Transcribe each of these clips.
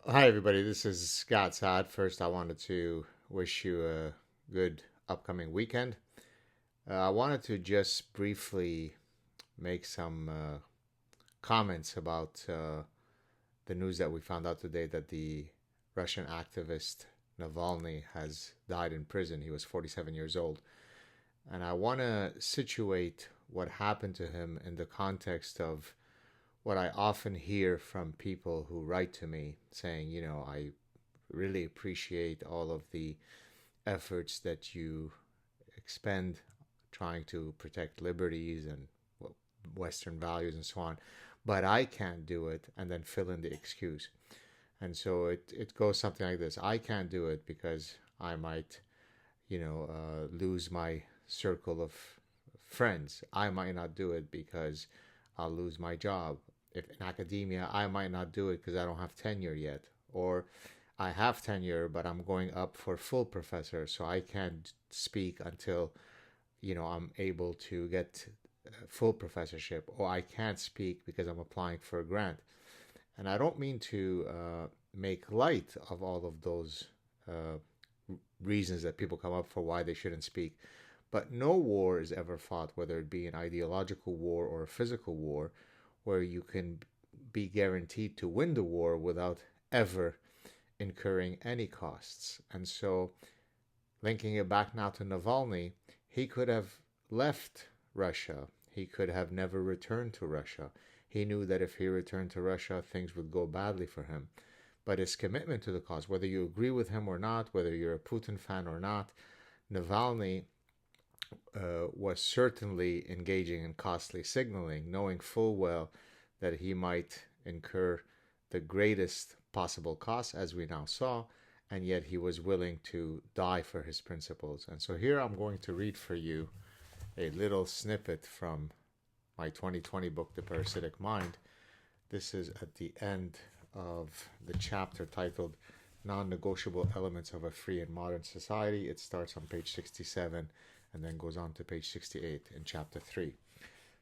Hi, everybody. This is Saad. First, I wanted to wish you a good upcoming weekend. I wanted to just briefly make some comments about the news that we found out today that the Russian activist Navalny has died in prison. He was 47 years old. And I want to situate what happened to him in the context of what I often hear from people who write to me saying, I really appreciate all of the efforts that you expend trying to protect liberties and Western values and so on, but I can't do it, and then fill in the excuse. And so it goes something like this: I can't do it because I might, lose my circle of friends. I might not do it because I'll lose my job. If in academia, I might not do it because I don't have tenure yet. Or I have tenure, but I'm going up for full professor, so I can't speak until, I'm able to get full professorship. Or I can't speak because I'm applying for a grant. And I don't mean to make light of all of those uh, reasons that people come up for why they shouldn't speak. But no war is ever fought, whether it be an ideological war or a physical war, where you can be guaranteed to win the war without ever incurring any costs. And so, linking it back now to Navalny, he could have left Russia. He could have never returned to Russia. He knew that if he returned to Russia, things would go badly for him. But his commitment to the cause, whether you agree with him or not, whether you're a Putin fan or not, Navalny was certainly engaging in costly signaling, knowing full well that he might incur the greatest possible cost, as we now saw, and yet he was willing to die for his principles. And so here I'm going to read for you a little snippet from my 2020 book, The Parasitic Mind. This is at the end of the chapter titled Non-Negotiable Elements of a Free and Modern Society. It starts on page 67 and then goes on to page 68 in chapter 3.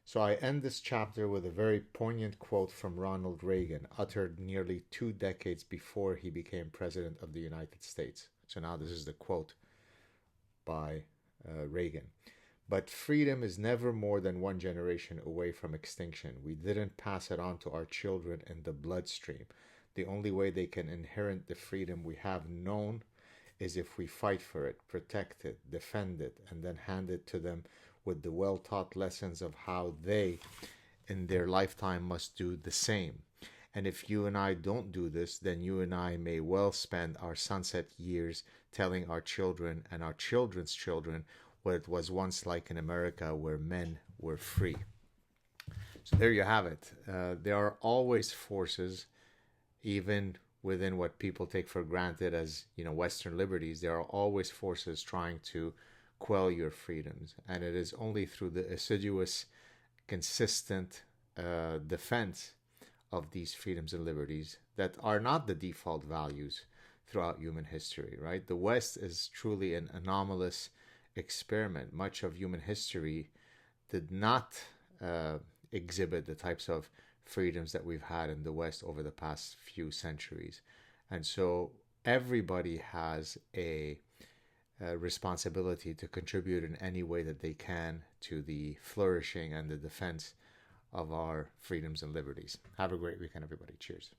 So I end this chapter with a very poignant quote from Ronald Reagan, uttered nearly 2 decades before he became President of the United States. So now this is the quote by Reagan. But freedom is never more than one generation away from extinction. We didn't pass it on to our children in the bloodstream. The only way they can inherit the freedom we have known is if we fight for it, protect it, defend it, and then hand it to them with the well-taught lessons of how they, in their lifetime, must do the same. And if you and I don't do this, then you and I may well spend our sunset years telling our children and our children's children what it was once like in America where men were free. So there you have it. There are always forces, even within what people take for granted as Western liberties. There are always forces trying to quell your freedoms, and it is only through the assiduous, consistent defense of these freedoms and liberties that are not the default values throughout human history. Right? The West is truly an anomalous experiment. Much of human history did not exhibit the types of freedoms that we've had in the West over the past few centuries. And so everybody has a responsibility to contribute in any way that they can to the flourishing and the defense of our freedoms and liberties. Have a great weekend, everybody. Cheers.